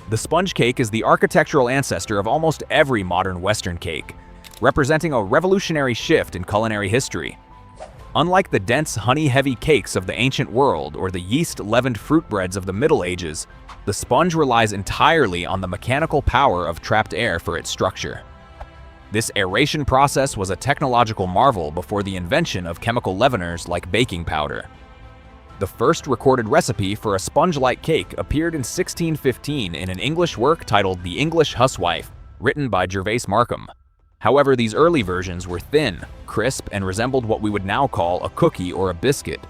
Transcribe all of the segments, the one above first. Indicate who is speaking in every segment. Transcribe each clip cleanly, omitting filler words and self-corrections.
Speaker 1: The sponge cake is the architectural ancestor of almost every modern Western cake, representing a revolutionary shift in culinary history. Unlike the dense, honey-heavy cakes of the ancient world or the yeast-leavened fruit breads of the Middle Ages, the sponge relies entirely on the mechanical power of trapped air for its structure. This aeration process was a technological marvel before the invention of chemical leaveners like baking powder. The first recorded recipe for a sponge-like cake appeared in 1615 in an English work titled The English Huswife, written by Gervase Markham. However, these early versions were thin, crisp, and resembled what we would now call a cookie or a biscuit.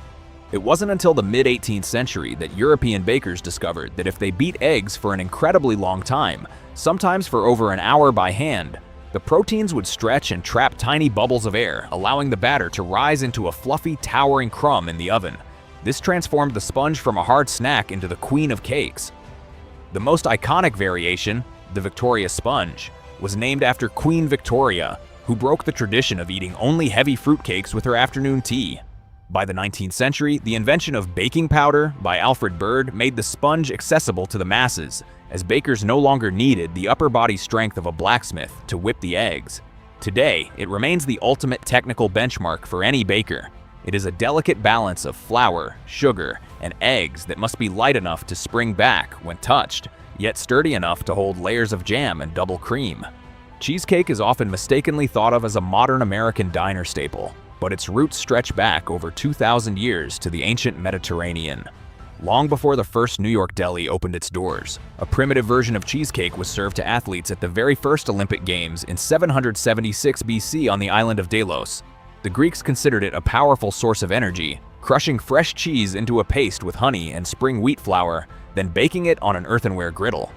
Speaker 1: It wasn't until the mid-18th century that European bakers discovered that if they beat eggs for an incredibly long time, sometimes for over an hour by hand, the proteins would stretch and trap tiny bubbles of air, allowing the batter to rise into a fluffy, towering crumb in the oven. This transformed the sponge from a hard snack into the queen of cakes. The most iconic variation, the Victoria sponge, was named after Queen Victoria, who broke the tradition of eating only heavy fruitcakes with her afternoon tea. By the 19th century, the invention of baking powder by Alfred Bird made the sponge accessible to the masses, as bakers no longer needed the upper body strength of a blacksmith to whip the eggs. Today, it remains the ultimate technical benchmark for any baker. It is a delicate balance of flour, sugar, and eggs that must be light enough to spring back when touched, yet sturdy enough to hold layers of jam and double cream. Cheesecake is often mistakenly thought of as a modern American diner staple, but its roots stretch back over 2,000 years to the ancient Mediterranean. Long before the first New York deli opened its doors, a primitive version of cheesecake was served to athletes at the very first Olympic Games in 776 BC on the island of Delos. The Greeks considered it a powerful source of energy, crushing fresh cheese into a paste with honey and spring wheat flour, then baking it on an earthenware griddle.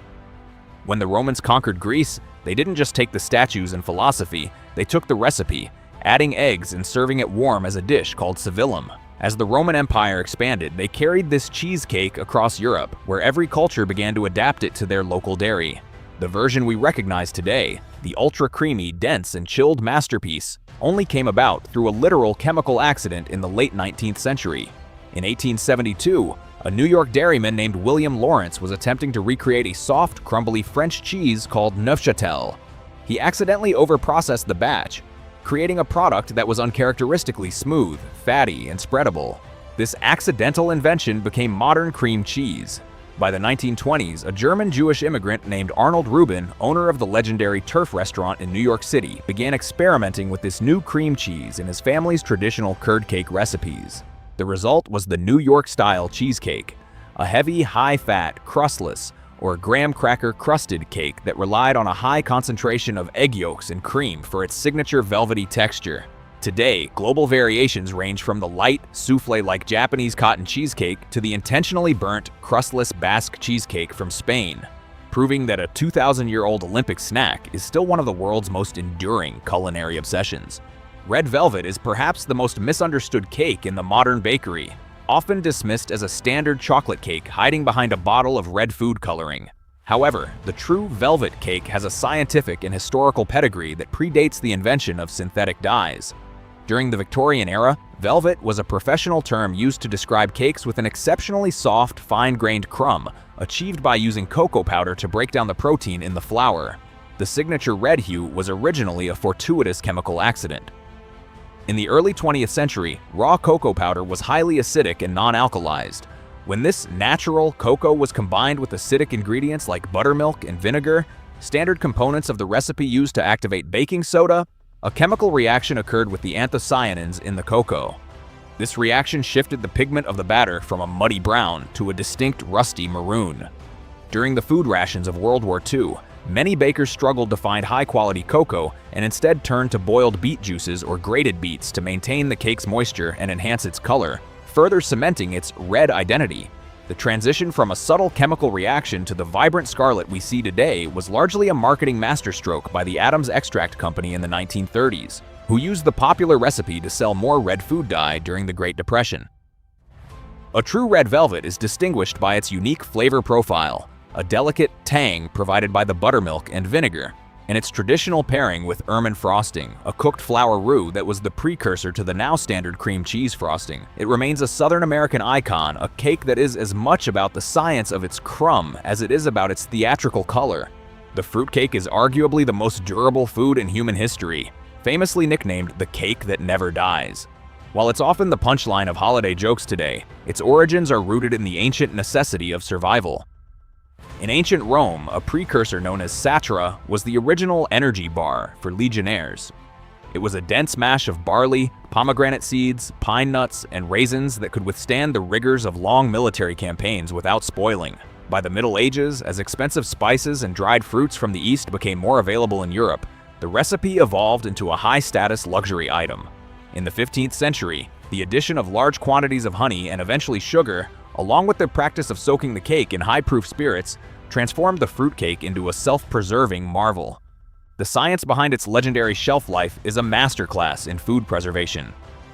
Speaker 1: When the Romans conquered Greece, they didn't just take the statues and philosophy, they took the recipe, adding eggs and serving it warm as a dish called civillum. As the Roman Empire expanded, they carried this cheesecake across Europe, where every culture began to adapt it to their local dairy. The version we recognize today, the ultra-creamy, dense, and chilled masterpiece, only came about through a literal chemical accident in the late 19th century. In 1872, a New York dairyman named William Lawrence was attempting to recreate a soft, crumbly French cheese called Neufchâtel. He accidentally overprocessed the batch, creating a product that was uncharacteristically smooth, fatty, and spreadable. This accidental invention became modern cream cheese. By the 1920s, a German-Jewish immigrant named Arnold Rubin, owner of the legendary Turf restaurant in New York City, began experimenting with this new cream cheese in his family's traditional curd cake recipes. The result was the New York-style cheesecake, a heavy, high-fat, crustless, or graham cracker-crusted cake that relied on a high concentration of egg yolks and cream for its signature velvety texture. Today, global variations range from the light, soufflé-like Japanese cotton cheesecake to the intentionally burnt, crustless Basque cheesecake from Spain, proving that a 2,000-year-old Olympic snack is still one of the world's most enduring culinary obsessions. Red velvet is perhaps the most misunderstood cake in the modern bakery, often dismissed as a standard chocolate cake hiding behind a bottle of red food coloring. However, the true velvet cake has a scientific and historical pedigree that predates the invention of synthetic dyes. During the Victorian era, velvet was a professional term used to describe cakes with an exceptionally soft, fine-grained crumb, achieved by using cocoa powder to break down the protein in the flour. The signature red hue was originally a fortuitous chemical accident. In the early 20th century, raw cocoa powder was highly acidic and non-alkalized. When this natural cocoa was combined with acidic ingredients like buttermilk and vinegar, standard components of the recipe used to activate baking soda, a chemical reaction occurred with the anthocyanins in the cocoa. This reaction shifted the pigment of the batter from a muddy brown to a distinct rusty maroon. During the food rations of World War II, many bakers struggled to find high-quality cocoa and instead turned to boiled beet juices or grated beets to maintain the cake's moisture and enhance its color, further cementing its red identity. The transition from a subtle chemical reaction to the vibrant scarlet we see today was largely a marketing masterstroke by the Adams Extract Company in the 1930s, who used the popular recipe to sell more red food dye during the Great Depression. A true red velvet is distinguished by its unique flavor profile, a delicate tang provided by the buttermilk and vinegar, and its traditional pairing with ermine frosting, a cooked flour roux that was the precursor to the now standard cream cheese frosting. It remains a Southern American icon, a cake that is as much about the science of its crumb as it is about its theatrical color. The fruitcake is arguably the most durable food in human history, famously nicknamed the cake that never dies. While it's often the punchline of holiday jokes today, its origins are rooted in the ancient necessity of survival. In ancient Rome, a precursor known as satira was the original energy bar for legionnaires. It was a dense mash of barley, pomegranate seeds, pine nuts, and raisins that could withstand the rigors of long military campaigns without spoiling. By the Middle Ages, as expensive spices and dried fruits from the East became more available in Europe, the recipe evolved into a high-status luxury item. In the 15th century, the addition of large quantities of honey and eventually sugar, along with the practice of soaking the cake in high-proof spirits, transformed the fruitcake into a self-preserving marvel. The science behind its legendary shelf life is a masterclass in food preservation.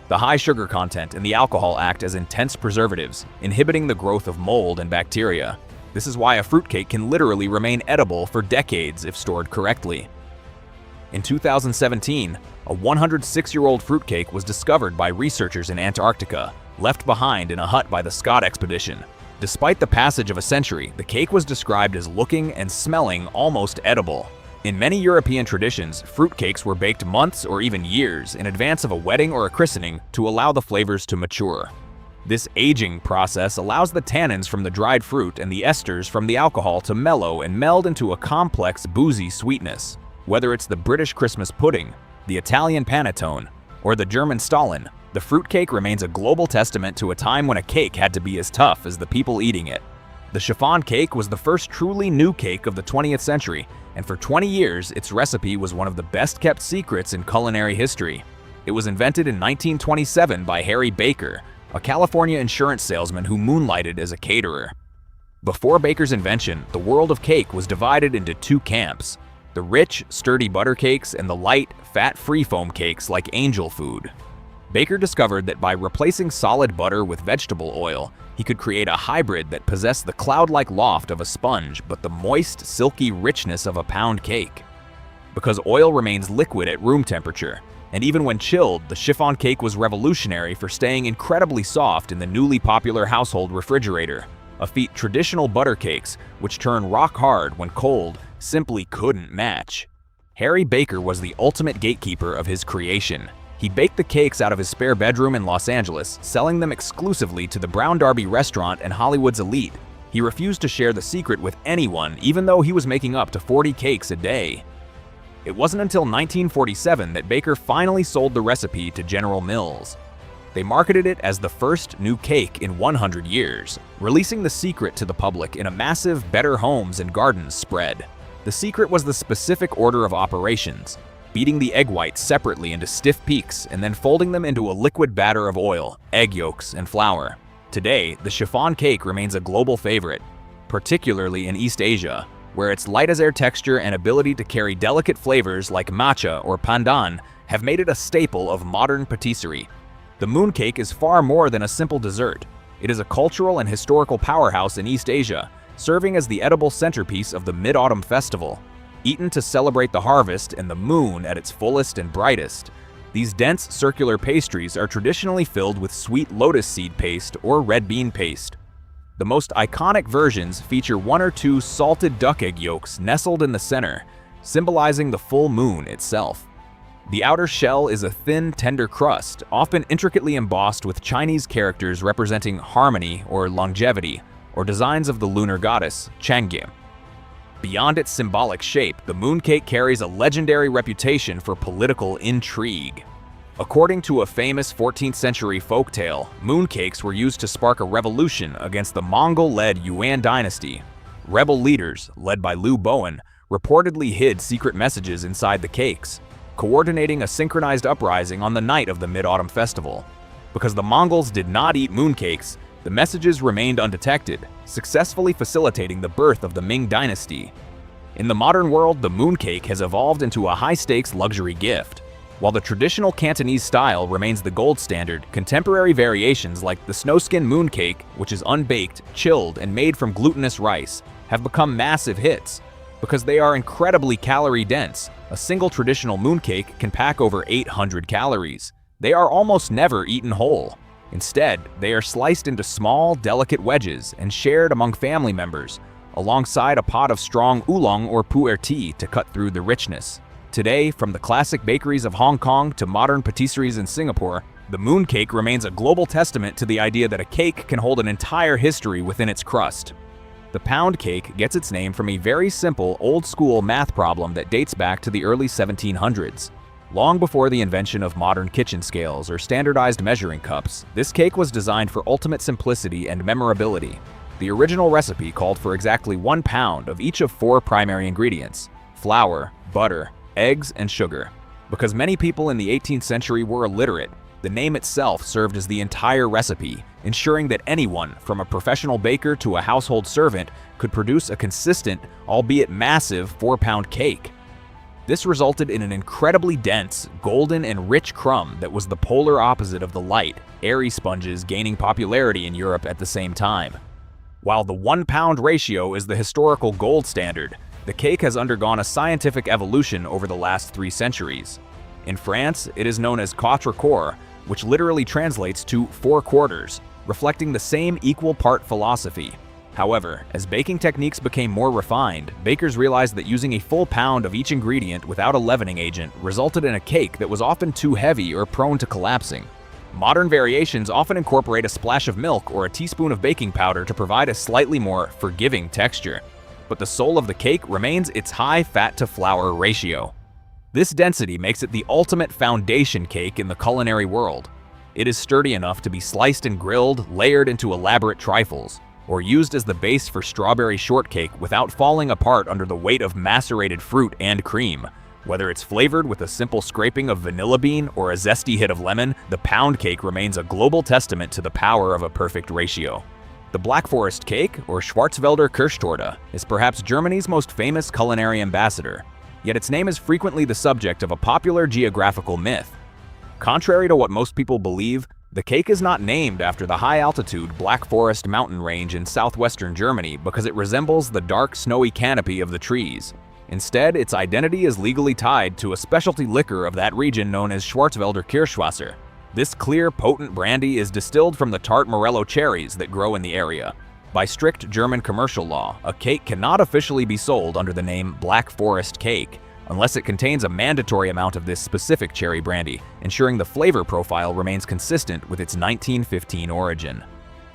Speaker 1: The high sugar content and the alcohol act as intense preservatives, inhibiting the growth of mold and bacteria. This is why a fruitcake can literally remain edible for decades if stored correctly. In 2017, a 106-year-old fruitcake was discovered by researchers in Antarctica, left behind in a hut by the Scott expedition. Despite the passage of a century, the cake was described as looking and smelling almost edible. In many European traditions, fruitcakes were baked months or even years in advance of a wedding or a christening to allow the flavors to mature. This aging process allows the tannins from the dried fruit and the esters from the alcohol to mellow and meld into a complex, boozy sweetness. Whether it's the British Christmas pudding, the Italian panettone, or the German Stollen, the fruitcake remains a global testament to a time when a cake had to be as tough as the people eating it. The chiffon cake was the first truly new cake of the 20th century, and for 20 years, its recipe was one of the best-kept secrets in culinary history. It was invented in 1927 by Harry Baker, a California insurance salesman who moonlighted as a caterer. Before Baker's invention, the world of cake was divided into two camps: the rich, sturdy butter cakes and the light, fat-free foam cakes like angel food. Baker discovered that by replacing solid butter with vegetable oil, he could create a hybrid that possessed the cloud-like loft of a sponge but the moist, silky richness of a pound cake. Because oil remains liquid at room temperature, and even when chilled, the chiffon cake was revolutionary for staying incredibly soft in the newly popular household refrigerator, a feat traditional butter cakes, which turn rock hard when cold, simply couldn't match. Harry Baker was the ultimate gatekeeper of his creation. He baked the cakes out of his spare bedroom in Los Angeles, selling them exclusively to the Brown Derby restaurant and Hollywood's elite. He refused to share the secret with anyone, even though he was making up to 40 cakes a day. It wasn't until 1947 that Baker finally sold the recipe to General Mills. They marketed it as the first new cake in 100 years, releasing the secret to the public in a massive Better Homes and Gardens spread. The secret was the specific order of operations: beating the egg whites separately into stiff peaks and then folding them into a liquid batter of oil, egg yolks, and flour. Today, the chiffon cake remains a global favorite, particularly in East Asia, where its light-as-air texture and ability to carry delicate flavors like matcha or pandan have made it a staple of modern patisserie. The mooncake is far more than a simple dessert. It is a cultural and historical powerhouse in East Asia, serving as the edible centerpiece of the Mid-Autumn Festival. Eaten to celebrate the harvest and the moon at its fullest and brightest, these dense circular pastries are traditionally filled with sweet lotus seed paste or red bean paste. The most iconic versions feature one or two salted duck egg yolks nestled in the center, symbolizing the full moon itself. The outer shell is a thin, tender crust, often intricately embossed with Chinese characters representing harmony or longevity, or designs of the lunar goddess, Chang'e. Beyond its symbolic shape, the mooncake carries a legendary reputation for political intrigue. According to a famous 14th century folktale, mooncakes were used to spark a revolution against the Mongol-led Yuan dynasty. Rebel leaders, led by Liu Bowen, reportedly hid secret messages inside the cakes, coordinating a synchronized uprising on the night of the Mid-Autumn Festival. Because the Mongols did not eat mooncakes, the messages remained undetected, successfully facilitating the birth of the Ming dynasty. In the modern world, the mooncake has evolved into a high-stakes luxury gift. While the traditional Cantonese style remains the gold standard, contemporary variations like the snowskin mooncake, which is unbaked, chilled, and made from glutinous rice, have become massive hits. Because they are incredibly calorie-dense, a single traditional mooncake can pack over 800 calories. They are almost never eaten whole. Instead, they are sliced into small, delicate wedges and shared among family members, alongside a pot of strong oolong or pu'er tea to cut through the richness. Today, from the classic bakeries of Hong Kong to modern patisseries in Singapore, the mooncake remains a global testament to the idea that a cake can hold an entire history within its crust. The pound cake gets its name from a very simple, old-school math problem that dates back to the early 1700s. Long before the invention of modern kitchen scales or standardized measuring cups, this cake was designed for ultimate simplicity and memorability. The original recipe called for exactly 1 pound of each of 4 primary ingredients: flour, butter, eggs, and sugar. Because many people in the 18th century were illiterate, the name itself served as the entire recipe, ensuring that anyone, from a professional baker to a household servant, could produce a consistent, albeit massive, 4-pound cake. This resulted in an incredibly dense, golden, and rich crumb that was the polar opposite of the light, airy sponges gaining popularity in Europe at the same time. While the 1-pound ratio is the historical gold standard, the cake has undergone a scientific evolution over the last 3 centuries. In France, it is known as quatre quarts, which literally translates to 4 quarters, reflecting the same equal part philosophy. However, as baking techniques became more refined, bakers realized that using a full pound of each ingredient without a leavening agent resulted in a cake that was often too heavy or prone to collapsing. Modern variations often incorporate a splash of milk or a teaspoon of baking powder to provide a slightly more forgiving texture. But the soul of the cake remains its high fat-to-flour ratio. This density makes it the ultimate foundation cake in the culinary world. It is sturdy enough to be sliced and grilled, layered into elaborate trifles, or used as the base for strawberry shortcake without falling apart under the weight of macerated fruit and cream. Whether it's flavored with a simple scraping of vanilla bean or a zesty hit of lemon, the pound cake remains a global testament to the power of a perfect ratio. The Black Forest cake, or Schwarzwälder Kirschtorte, is perhaps Germany's most famous culinary ambassador, yet its name is frequently the subject of a popular geographical myth. Contrary to what most people believe, the cake is not named after the high-altitude Black Forest mountain range in southwestern Germany because it resembles the dark, snowy canopy of the trees. Instead, its identity is legally tied to a specialty liquor of that region known as Schwarzwälder Kirschwasser. This clear, potent brandy is distilled from the tart morello cherries that grow in the area. By strict German commercial law, a cake cannot officially be sold under the name Black Forest cake unless it contains a mandatory amount of this specific cherry brandy, ensuring the flavor profile remains consistent with its 1915 origin.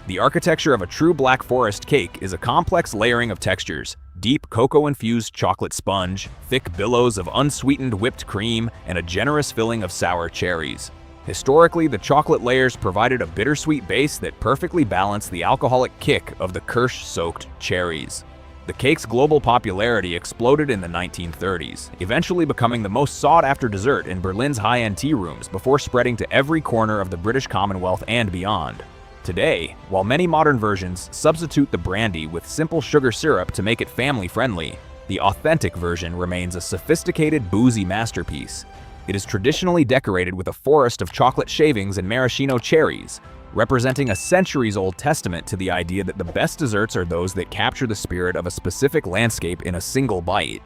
Speaker 1: The architecture of a true Black Forest cake is a complex layering of textures: deep cocoa-infused chocolate sponge, thick billows of unsweetened whipped cream, and a generous filling of sour cherries. Historically, the chocolate layers provided a bittersweet base that perfectly balanced the alcoholic kick of the kirsch-soaked cherries. The cake's global popularity exploded in the 1930s, eventually becoming the most sought-after dessert in Berlin's high-end tea rooms before spreading to every corner of the British Commonwealth and beyond. Today, while many modern versions substitute the brandy with simple sugar syrup to make it family-friendly, the authentic version remains a sophisticated, boozy masterpiece. It is traditionally decorated with a forest of chocolate shavings and maraschino cherries, representing a centuries-old testament to the idea that the best desserts are those that capture the spirit of a specific landscape in a single bite.